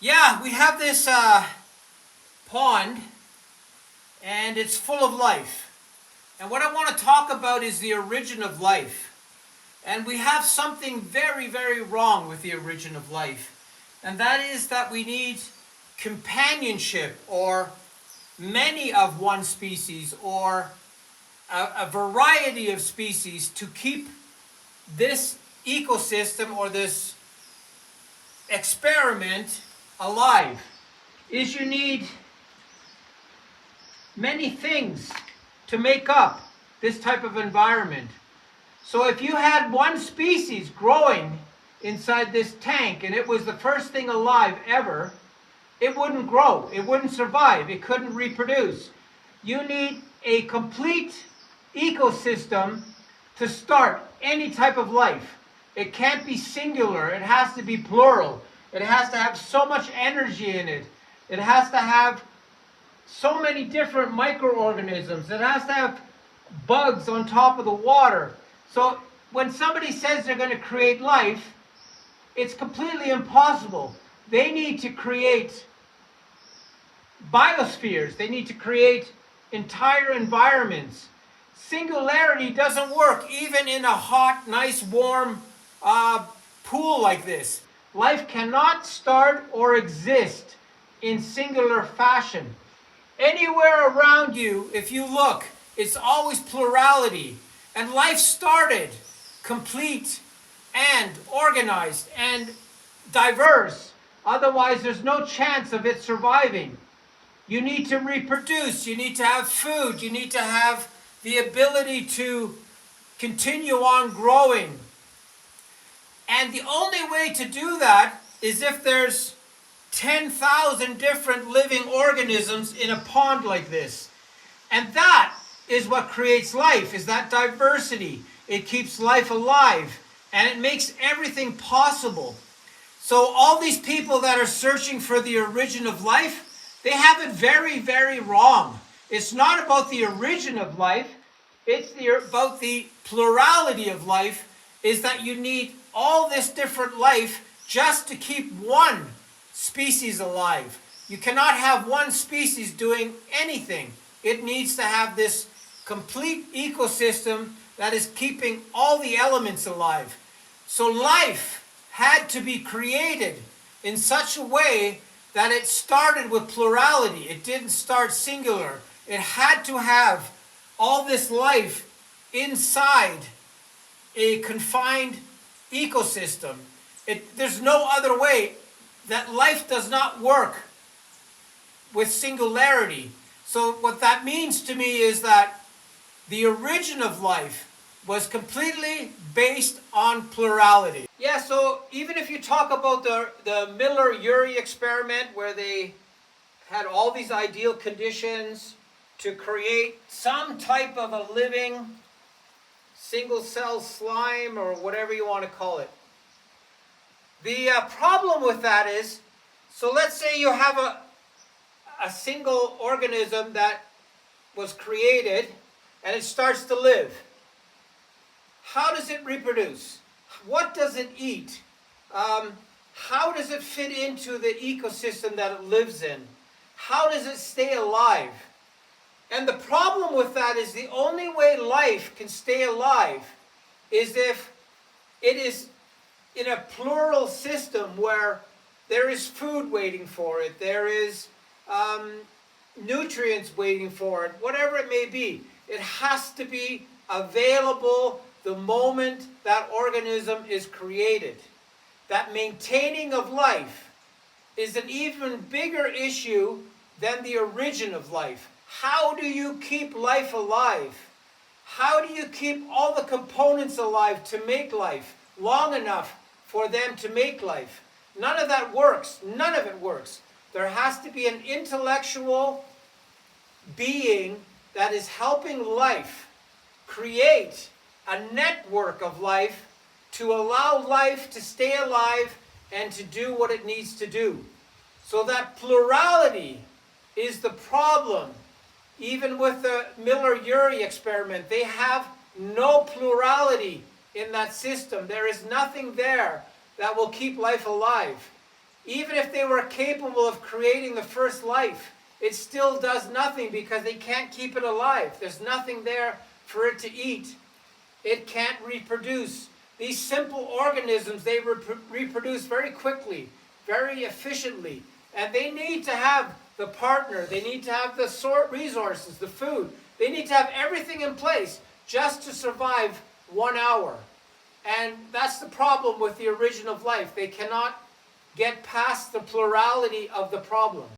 Yeah, we have this pond, and it's full of life. And what I want to talk about is the origin of life. And we have something very, very wrong with the origin of life. And that is that we need companionship, or many of one species, or a variety of species to keep this ecosystem or this experiment alive. Is you need many things to make up this type of environment. So if you had one species growing inside this tank and it was the first thing alive ever, it wouldn't grow, it wouldn't survive, it couldn't reproduce. You need a complete ecosystem to start any type of life. It can't be singular, it has to be plural. It has to have so much energy in it. It has to have so many different microorganisms. It has to have bugs on top of the water. So when somebody says they're going to create life, it's completely impossible. They need to create biospheres. They need to create entire environments. Singularity doesn't work even in a hot, nice, warm pool like this. Life cannot start or exist in singular fashion. Anywhere around you, if you look, it's always plurality. And life started complete and organized and diverse. Otherwise, there's no chance of it surviving. You need to reproduce. You need to have food. You need to have the ability to continue on growing. And the only way to do that is if there's 10,000 different living organisms in a pond like this. And that is what creates life, is that diversity. It keeps life alive, and it makes everything possible. So all these people that are searching for the origin of life, they have it very, very wrong. It's not about the origin of life, it's about the plurality of life, is that you need all this different life just to keep one species alive. You cannot have one species doing anything. It needs to have this complete ecosystem that is keeping all the elements alive. So life had to be created in such a way that it started with plurality. It didn't start singular. It had to have all this life inside a confined ecosystem. There's no other way. That life does not work with singularity. So what that means to me is that the origin of life was completely based on plurality. Yeah, so even if you talk about the Miller-Urey experiment, where they had all these ideal conditions to create some type of a living single-cell slime, or whatever you want to call it. The problem with that is, so let's say you have a single organism that was created and it starts to live. How does it reproduce? What does it eat? How does it fit into the ecosystem that it lives in? How does it stay alive? And the problem with that is the only way life can stay alive is if it is in a plural system where there is food waiting for it, there is nutrients waiting for it, whatever it may be. It has to be available the moment that organism is created. That maintaining of life is an even bigger issue than the origin of life. How do you keep life alive? How do you keep all the components alive to make life long enough for them to make life? None of that works. None of it works. There has to be an intellectual being that is helping life create a network of life to allow life to stay alive and to do what it needs to do. So that plurality is the problem. Even with the Miller-Urey experiment, they have no plurality in that system. There is nothing there that will keep life alive. Even if they were capable of creating the first life, it still does nothing because they can't keep it alive. There's nothing there for it to eat. It can't reproduce. These simple organisms, they reproduce very quickly, very efficiently. And they need to have the partner. They need to have the resources, the food. They need to have everything in place just to survive 1 hour. And that's the problem with the origin of life. They cannot get past the plurality of the problem.